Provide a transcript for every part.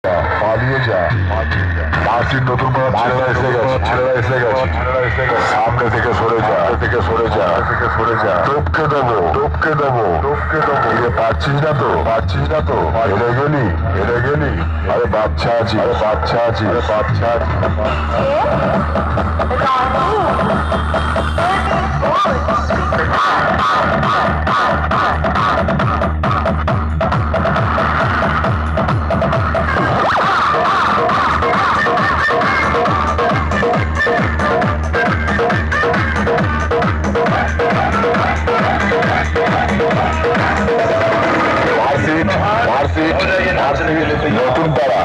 পালিয়ে যা। মার্সির নতুন কোনো ছেলেরা এসে গেছে। সামনে থেকে সরে যা। টপকে দেবো। পাচ্ছিস না তো হেরে গেলি। আরে বাচ্চা আছি। নতুন পাড়া।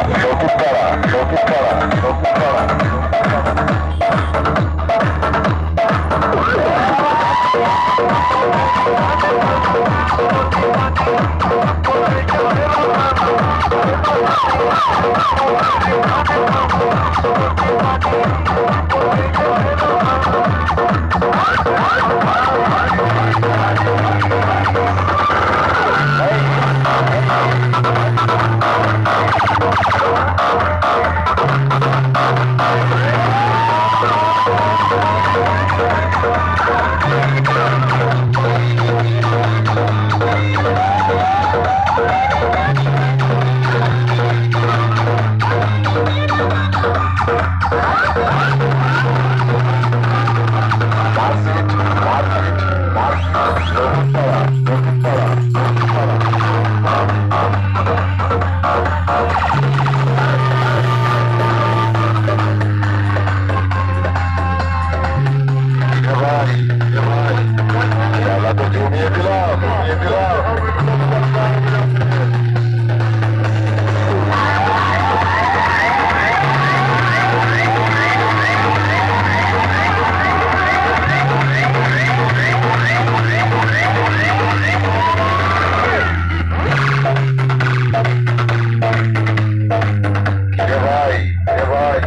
ভাই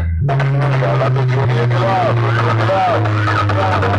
খেলা তো জমিয়ে দিলাম।